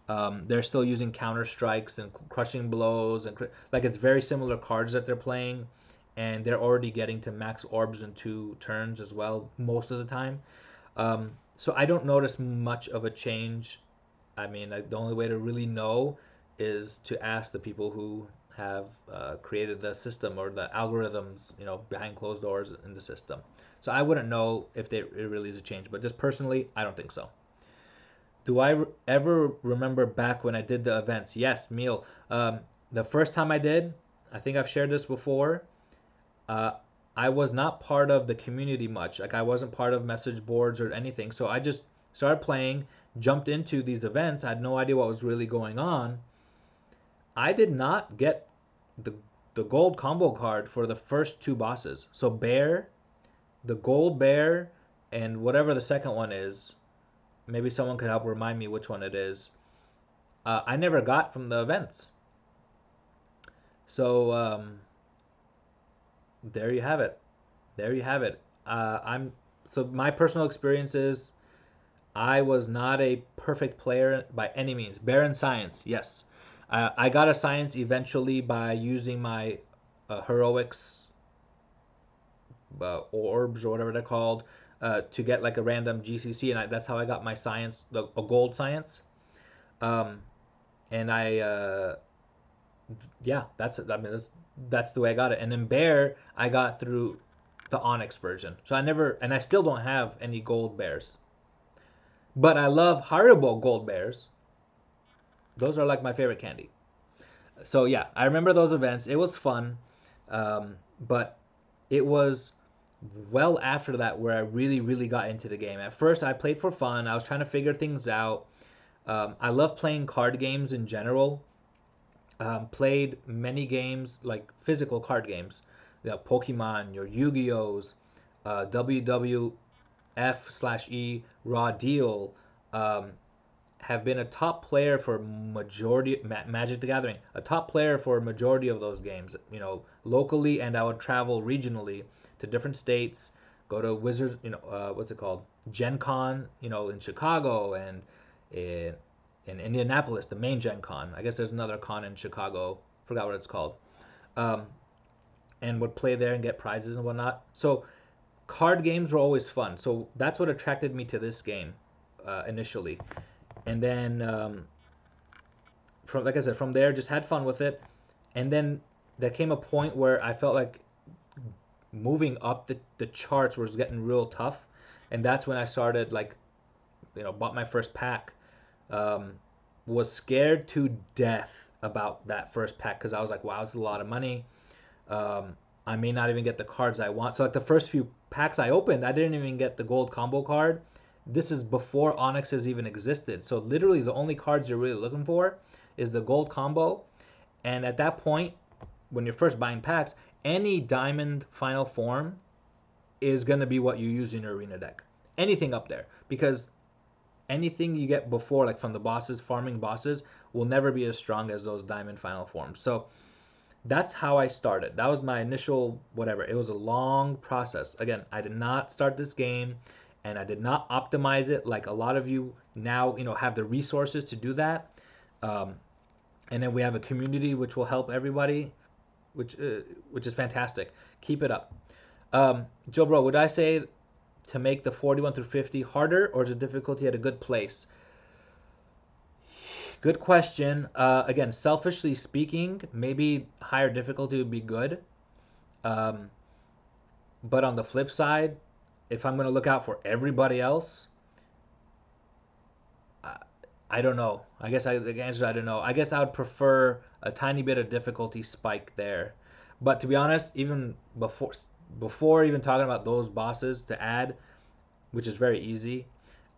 They're still using counter strikes and crushing blows, and like it's very similar cards that they're playing, and they're already getting to max orbs in 2 turns as well most of the time. So I don't notice much of a change. I mean, the only way to really know is to ask the people who have created the system or the algorithms, behind closed doors in the system. So I wouldn't know if it really is a change, but just personally, I don't think so. Do I ever remember back when I did the events? Yes, Meal. The first time I did, I think I've shared this before, I was not part of the community much. Like, I wasn't part of message boards or anything. So I just started playing, jumped into these events. I had no idea what was really going on. I did not get the gold combo card for the first 2 bosses. So Bear, the gold Bear, And whatever the second one is, maybe someone could help remind me which one it is. I never got from the events. So there you have it. There you have it. I'm so my personal experience is I was not a perfect player by any means. Barren science, yes. I got a science eventually by using my heroics orbs or whatever they're called to get like a random GCC, and that's how I got my science, a gold science. Um, and yeah, that's the way I got it. And then bear, I got through the Onyx version. So I never, and I still don't have any gold bears. But I love Haribo gold bears. Those are like my favorite candy. So yeah, I remember those events. It was fun, but it was well after that where I really, really got into the game. At first, I played for fun. I was trying to figure things out. I love playing card games in general. Played many games like physical card games, Pokemon, your Yu-Gi-Ohs, WWF/E Raw Deal. Um, have been a top player for majority Magic the Gathering, a top player for a majority of those games. Locally, and I would travel regionally to different states, go to Wizards. What's it called? Gen Con. In Chicago and in Indianapolis, the main Gen Con. I guess there's another con in Chicago. Forgot what it's called. Um, and would play there and get prizes and whatnot. So card games were always fun. So that's what attracted me to this game initially. And then from like I said, from there, just had fun with it. And then there came a point where I felt like moving up the charts was getting real tough, and that's when I started bought my first pack. Um, was scared to death about that first pack because I was like, wow, this is a lot of money. I may not even get the cards I want. So like the first few packs I opened, I didn't even get the gold combo card. This is before Onyxes even existed. So literally the only cards you're really looking for is the gold combo. And at that point, when you're first buying packs, any diamond final form is going to be what you use in your arena deck. Anything up there. Because anything you get before, like from the bosses, farming bosses, will never be as strong as those diamond final forms. So that's how I started. That was my initial whatever. It was a long process. Again, I did not start this game and I did not optimize it like a lot of you now, have the resources to do that. Um, and then we have a community which will help everybody, which is fantastic. Keep it up. Joe Bro, would I say to make the 41 through 50 harder, or is the difficulty at a good place? Good question. Again, selfishly speaking, maybe higher difficulty would be good. Um, but on the flip side, if I'm going to look out for everybody else, I, I don't know. The answer is I don't know. I guess I would prefer a tiny bit of difficulty spike there. But to be honest, even before even talking about those bosses to add, which is very easy,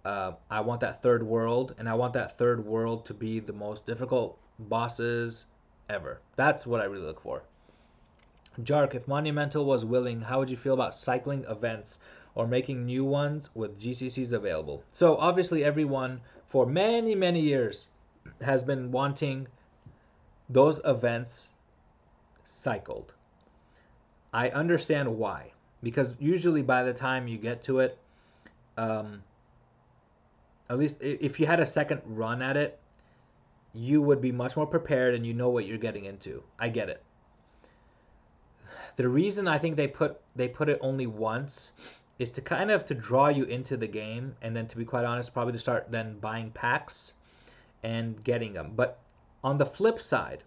I want that third world, and I want that third world to be the most difficult bosses ever. That's what I really look for. Jark, if Monumental was willing, how would you feel about cycling events or making new ones with GCCs available? So obviously everyone for many, many years has been wanting those events cycled. I understand why. Because usually by the time you get to it, um, at least if you had a second run at it, you would be much more prepared and you know what you're getting into. I get it. The reason I think they put it only once is to kind of to draw you into the game, and then to be quite honest, probably to start then buying packs and getting them. But on the flip side,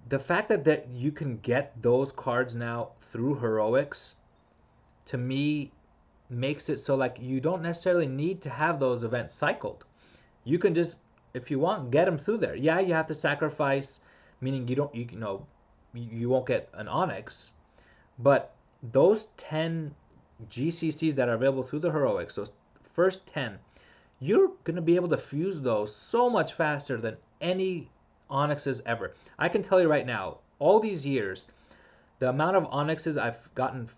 the fact that you can get those cards now through heroics, to me, makes it so like you don't necessarily need to have those events cycled. You can just, if you want, get them through there. Yeah, you have to sacrifice, meaning you won't get an Onyx, but those 10 GCCs that are available through the heroics, those first 10, you're gonna be able to fuse those so much faster than any Onyxes ever. I can tell you right now, all these years, the amount of Onyxes I've gotten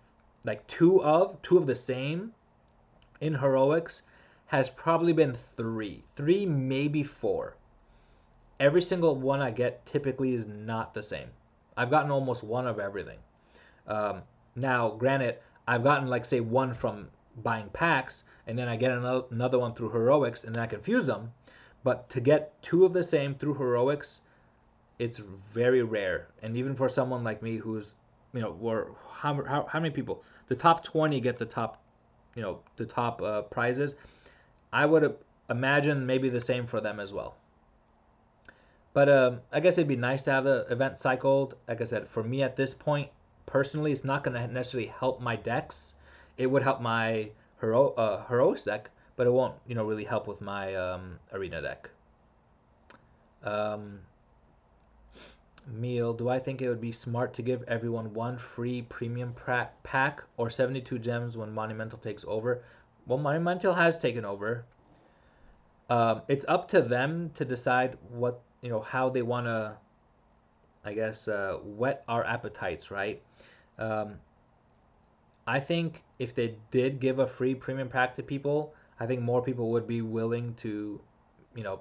like two of the same in heroics has probably been three, maybe four. Every single one I get typically is not the same. I've gotten almost one of everything. Um, Now, granted, I've gotten like say one from buying packs, and then I get another one through heroics, and then I confuse them. But to get two of the same through heroics, it's very rare. And even for someone like me, who's or how many people? The top 20 get the top, the top prizes. I would imagine maybe the same for them as well. But I guess it'd be nice to have the event cycled. Like I said, for me at this point, personally, it's not going to necessarily help my decks. It would help my heroics deck, but it won't, really help with my arena deck. Um, Meal, do I think it would be smart to give everyone one free premium pack or 72 gems when Monumental takes over? Well, Monumental has taken over. It's up to them to decide what, how they want to, I guess, whet our appetites, right? Um, I think if they did give a free premium pack to people, I think more people would be willing to,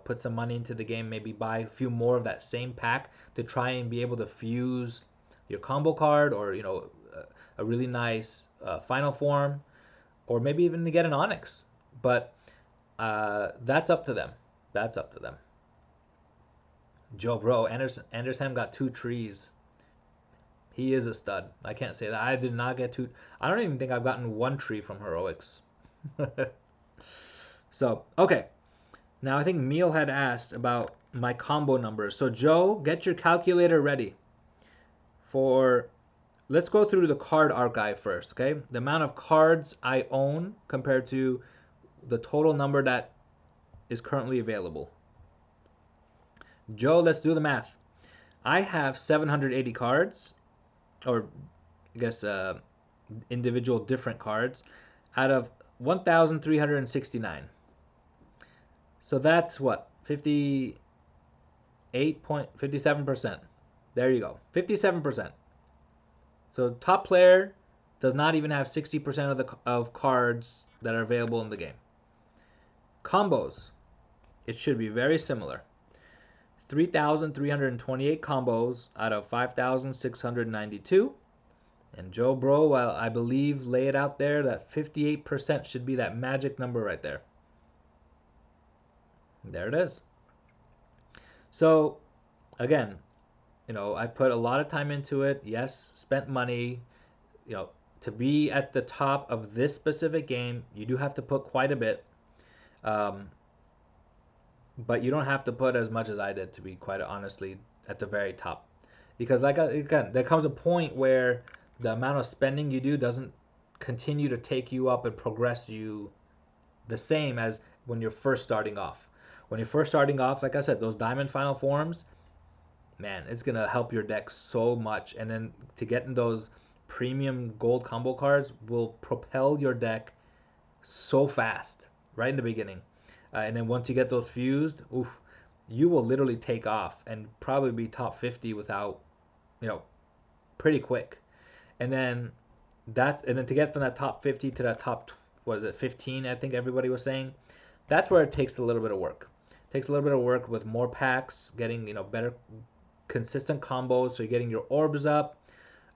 put some money into the game, maybe buy a few more of that same pack to try and be able to fuse your combo card or, a really nice final form, or maybe even to get an Onyx. But that's up to them. That's up to them. Joe, bro, Anderson got two trees. He is a stud. I can't say that. I did not get two. I don't even think I've gotten one tree from heroics. So, okay. Now I think Meal had asked about my combo numbers. So Joe, get your calculator ready for. Let's go through the card archive first, okay? The amount of cards I own compared to the total number that is currently available. Joe, let's do the math. I have 780 cards, or I guess individual different cards, out of 1,369. So that's what? 58.57%. There you go. 57%. So top player does not even have 60% of cards that are available in the game. Combos. It should be very similar. 3,328 combos out of 5,692. And Joe Bro, well, I believe, lay it out there that 58% should be that magic number right there. There it is. So, again, I put a lot of time into it. Yes, spent money. To be at the top of this specific game, you do have to put quite a bit. But you don't have to put as much as I did, to be quite honestly, at the very top. Because, again, there comes a point where the amount of spending you do doesn't continue to take you up and progress you the same as when you're first starting off. When you're first starting off, like I said, those diamond final forms, man, it's going to help your deck so much. And then to get in those premium gold combo cards will propel your deck so fast right in the beginning. And then once you get those fused, oof, you will literally take off and probably be top 50 without, pretty quick. And then to get from that top 50 to that top, was it 15? I think everybody was saying. That's where it takes a little bit of work. It takes a little bit of work with more packs, getting better consistent combos, so you're getting your orbs up,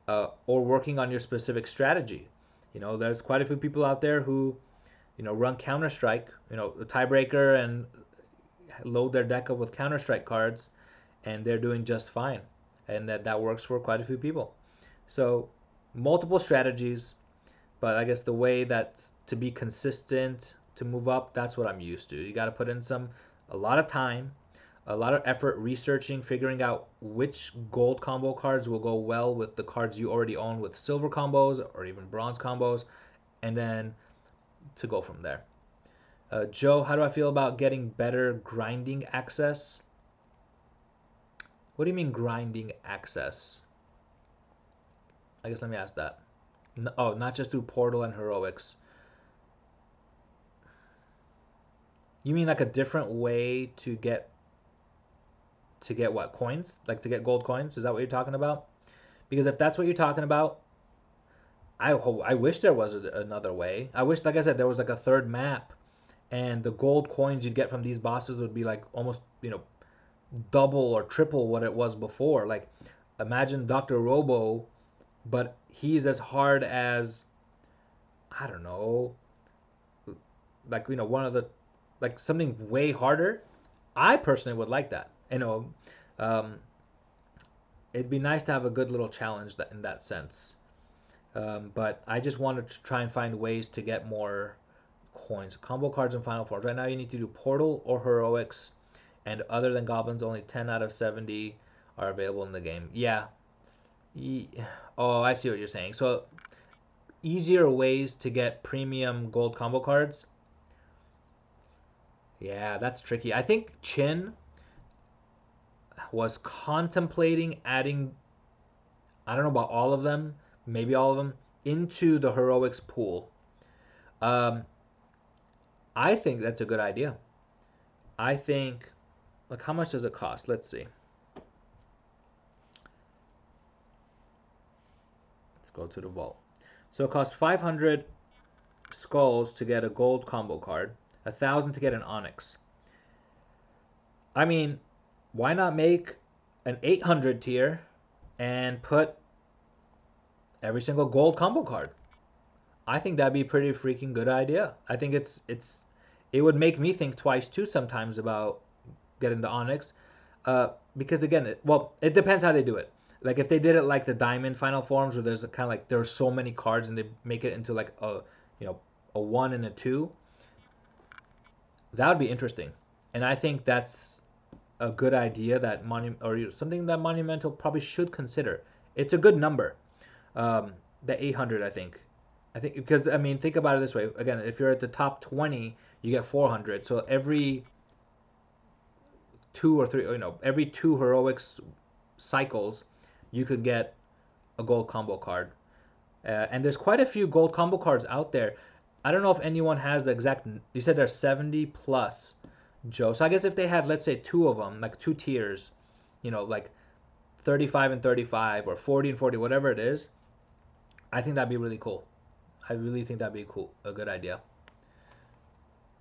or working on your specific strategy. There's quite a few people out there who, run Counter Strike, the tiebreaker, and load their deck up with Counter Strike cards, and they're doing just fine, and that works for quite a few people. So multiple strategies, but I guess the way that's to be consistent to move up, that's what I'm used to. You got to put in a lot of time, a lot of effort researching, figuring out which gold combo cards will go well with the cards you already own with silver combos or even bronze combos, and then to go from there. Joe, how do I feel about getting better grinding access? What do you mean grinding access? I guess let me ask that. Oh, not just through Portal and Heroics. You mean like a different way to get what, coins? Like to get gold coins? Is that what you're talking about? Because if that's what you're talking about, I wish there was another way. I wish, like I said, there was like a third map, and the gold coins you'd get from these bosses would be like almost double or triple what it was before. Like, imagine Doctor Robo, but he's as hard as, I don't know, like one of the, like something way harder. I personally would like that. Um, it'd be nice to have a good little challenge that in that sense. But I just wanted to try and find ways to get more coins. Combo cards and final forms. Right now, you need to do Portal or Heroics, and other than goblins, only 10 out of 70 are available in the game. Yeah. Oh, I see what you're saying. So, easier ways to get premium gold combo cards. Yeah, that's tricky. I think Chin was contemplating adding, I don't know about all of them, maybe all of them, into the heroics pool. Um, I think that's a good idea. I think, like, how much does it cost? Let's see. Let's go to the vault. So it costs 500 skulls to get a gold combo card, 1,000 to get an onyx. I mean, why not make an 800 tier and put every single gold combo card? I think that'd be a pretty freaking good idea. I think it would make me think twice too sometimes about getting the onyx, because again, it depends how they do it. Like if they did it like the diamond final forms, where there's kind of like there's so many cards and they make it into like you know a one and a two, that would be interesting. And I think that's a good idea that something that Monumental probably should consider. It's a good number, the 800. I think because I mean think about it this way. Again, if you're at the top 20, you get 400. So every two or three, every two heroics cycles, you could get a gold combo card. And there's quite a few gold combo cards out there. I don't know if anyone has the exact. You said there's 70 plus, Joe. So I guess if they had, let's say, two of them, like two tiers, like 35 and 35 or 40 and 40, whatever it is, I think that'd be really cool. I really think that'd be cool, a good idea.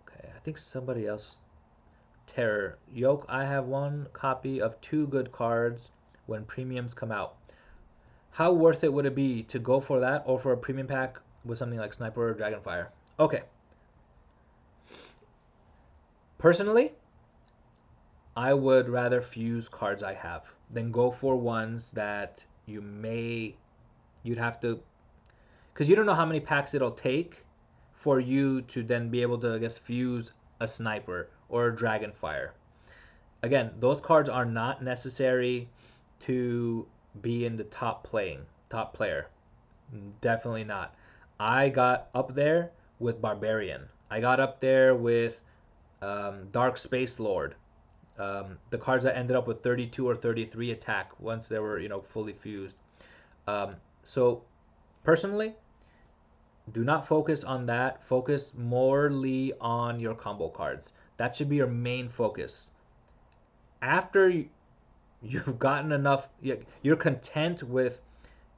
Okay, I think somebody else. Terror. Yoke, I have one copy of two good cards when premiums come out. How worth it would it be to go for that or for a premium pack with something like Sniper or Dragonfire? Okay. Personally, I would rather fuse cards I have than go for ones that you'd have to, because you don't know how many packs it'll take for you to then be able to, I guess, fuse a Sniper or a Dragonfire. Again, those cards are not necessary to be in the top player. Definitely not. I got up there with Barbarian. I got up there with Dark Space Lord. The cards that ended up with 32 or 33 attack once they were fully fused. So personally, do not focus on that. Focus morely on your combo cards. That should be your main focus. After you've gotten enough, you're content with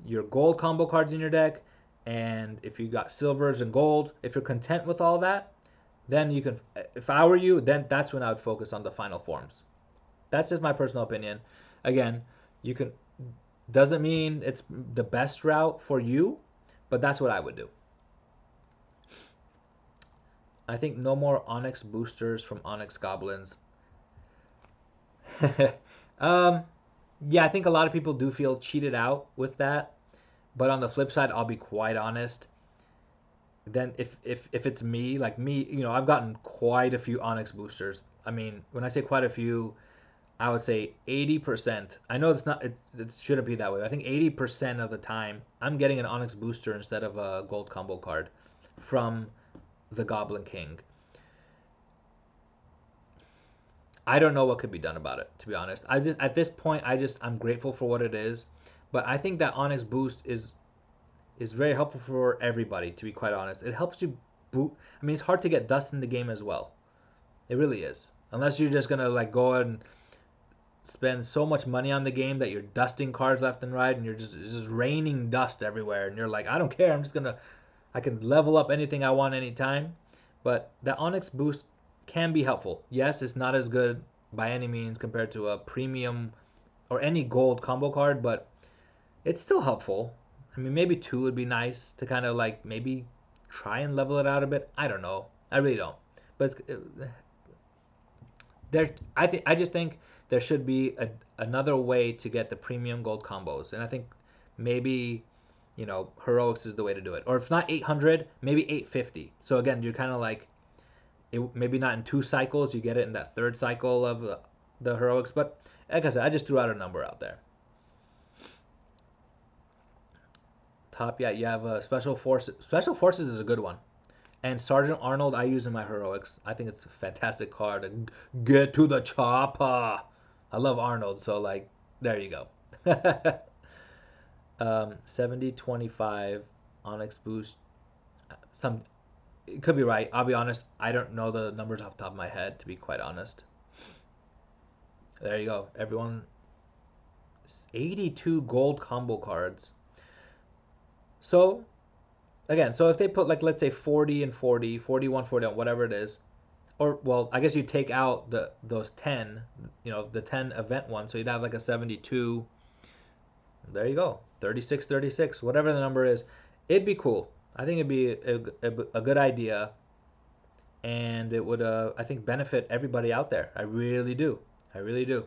your gold combo cards in your deck, and if you got silvers and gold, if you're content with all that, then you can. If I were you, then that's when I would focus on the final forms. That's just my personal opinion. Again, you can. Doesn't mean it's the best route for you, but that's what I would do. I think no more Onyx boosters from Onyx Goblins. um, yeah, I think a lot of people do feel cheated out with that. But on the flip side, I'll be quite honest. Then if it's me, like me, I've gotten quite a few Onyx boosters. I mean, when I say quite a few, I would say 80%. I know it shouldn't be that way. I think 80% of the time, I'm getting an Onyx booster instead of a gold combo card from the Goblin King. I don't know what could be done about it, to be honest. I just at this point, I'm grateful for what it is, but I think that Onyx boost is very helpful for everybody. To be quite honest, it helps you boot. I mean, it's hard to get dust in the game as well. It really is, unless you're just gonna like go and spend so much money on the game that you're dusting cards left and right, and you're just it's just raining dust everywhere, and you're like, I don't care. I can level up anything I want anytime. But that Onyx boost can be helpful. Yes, it's not as good by any means compared to a premium or any gold combo card, but it's still helpful. I mean, maybe two would be nice to kind of like maybe try and level it out a bit. I don't know. I really don't. But there, I just think there should be another way to get the premium gold combos, and I think maybe heroics is the way to do it. Or if not 800, maybe 850. So again, you're kind of like maybe not in 2 cycles. You get it in that 3rd cycle of the heroics. But like I said, I just threw out a number out there. Top, yeah, you have special forces. Special forces is a good one. And Sergeant Arnold, I use in my heroics. I think it's a fantastic card. To get to the chopper. I love Arnold, so like, there you go. 70-25 Onyx boost. It could be right. I'll be honest. I don't know the numbers off the top of my head, to be quite honest. There you go. Everyone. 82 gold combo cards. So, again, so if they put like, let's say 40 and 40, 41, 41, whatever it is, or, well, I guess you take out those 10, the 10 event ones, so you'd have like a 72. There you go. 36, 36, whatever the number is. It'd be cool. I think it'd be a good idea, and it would, I think, benefit everybody out there. I really do. I really do.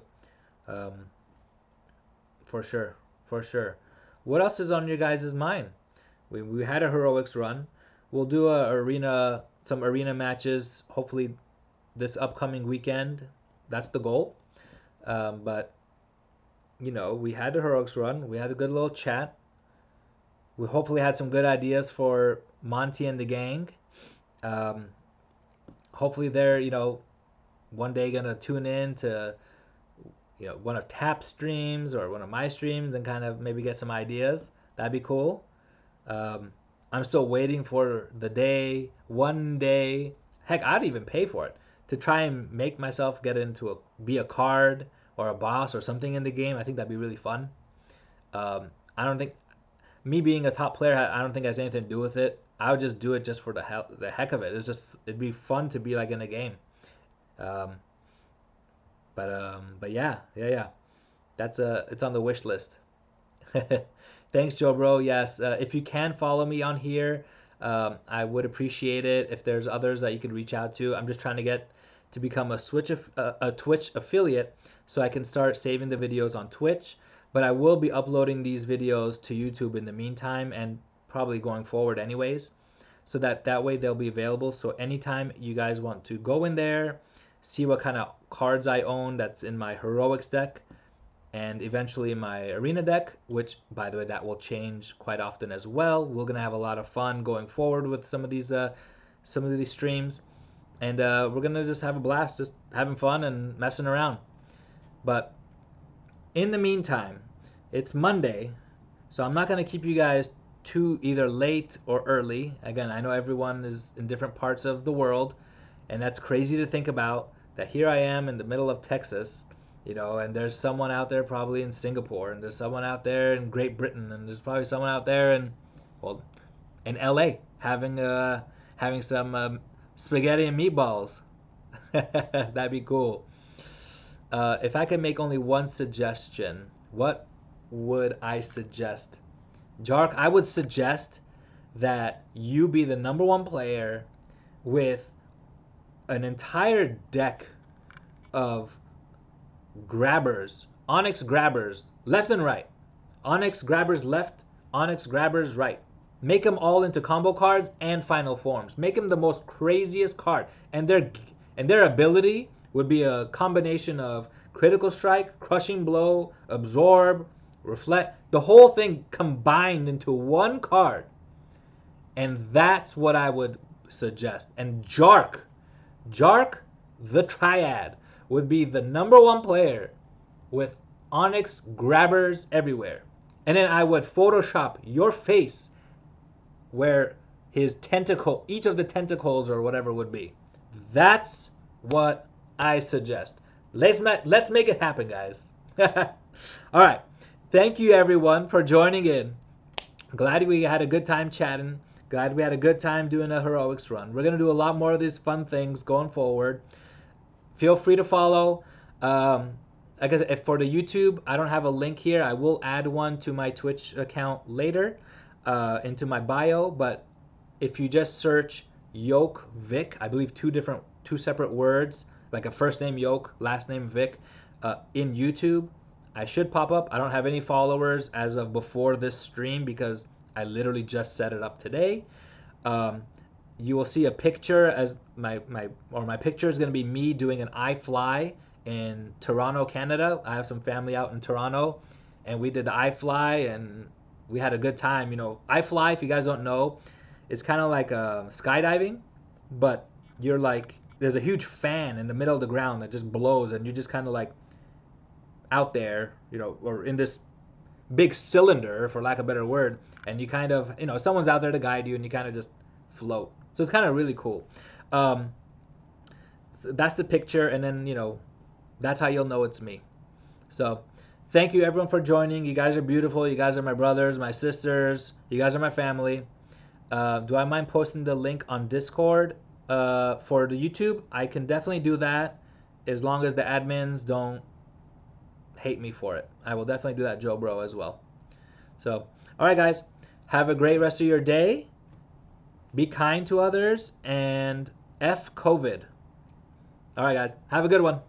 For sure. For sure. What else is on your guys' mind? We had a heroics run. We'll do some arena matches, hopefully this upcoming weekend. That's the goal. But, we had a heroics run. We had a good little chat. We hopefully had some good ideas for Monty and the gang. Hopefully they're, one day going to tune in to, one of Tap's streams or one of my streams and kind of maybe get some ideas. That'd be cool. I'm still waiting for the day, one day, heck, I'd even pay for it, to try and make myself be a card or a boss or something in the game. I think that'd be really fun. I don't think, me being a top player, I don't think it has anything to do with it. I would just do it just for the heck of it. It'd be fun to be like in a game. But yeah. It's on the wish list. Thanks, Joe Bro. Yes, if you can follow me on here, I would appreciate it. If there's others that you could reach out to, I'm just trying to get to become a Twitch affiliate so I can start saving the videos on Twitch. But I will be uploading these videos to YouTube in the meantime, and probably going forward anyways, so that way they'll be available. So anytime you guys want to go in there, see what kind of cards I own that's in my heroics deck, and eventually my arena deck, which, by the way, that will change quite often as well. We're gonna have a lot of fun going forward with some of these streams, and we're gonna just have a blast, just having fun and messing around. But in the meantime, it's Monday, so I'm not gonna keep you guys too either late or early. Again, I know everyone is in different parts of the world, and that's crazy to think about, that here I am in the middle of Texas, and there's someone out there probably in Singapore, and there's someone out there in Great Britain, and there's probably someone out there in LA having some spaghetti and meatballs. That'd be cool. If I could make only one suggestion, what would I suggest? Jark, I would suggest that you be the number 1 player with an entire deck of grabbers, Onyx grabbers, left and right. Onyx grabbers left, Onyx grabbers right. Make them all into combo cards and final forms. Make them the most craziest card. And their ability would be a combination of critical strike, crushing blow, absorb, reflect, the whole thing combined into one card. And that's what I would suggest. And Jark the Triad would be the number 1 player with Onyx grabbers everywhere. And then I would Photoshop your face where his tentacle, each of the tentacles or whatever would be. That's what I suggest. Let's make it happen, guys. All right. Thank you, everyone, for joining in. Glad we had a good time chatting. Glad we had a good time doing a heroics run. We're gonna do a lot more of these fun things going forward. Feel free to follow. I guess if for the YouTube, I don't have a link here. I will add one to my Twitch account later, into my bio. But if you just search Yoke Vic, I believe two separate words, like a first name Yoke, last name Vic, in YouTube, I should pop up. I don't have any followers as of before this stream because I literally just set it up today. Um, you will see a picture as my picture is going to be me doing an iFly in Toronto, Canada. I have some family out in Toronto, and we did the iFly and we had a good time. You know, iFly, if you guys don't know, it's kind of like skydiving, but you're like there's a huge fan in the middle of the ground that just blows, and you just kind of like out there, you know, or in this big cylinder, for lack of a better word, and you kind of, you know, someone's out there to guide you, and you kind of just float. So it's kind of really cool. Um, so that's the picture, and then you know, that's how you'll know it's me. So thank you everyone for joining. You guys are beautiful. You guys are my brothers, my sisters. You guys are my family. Do I mind posting the link on Discord for the YouTube? I can definitely do that as long as the admins don't hate me for it. I will definitely do that, Joe Bro, as well. So, all right, guys, have a great rest of your day. Be kind to others and F COVID. All right, guys, have a good one.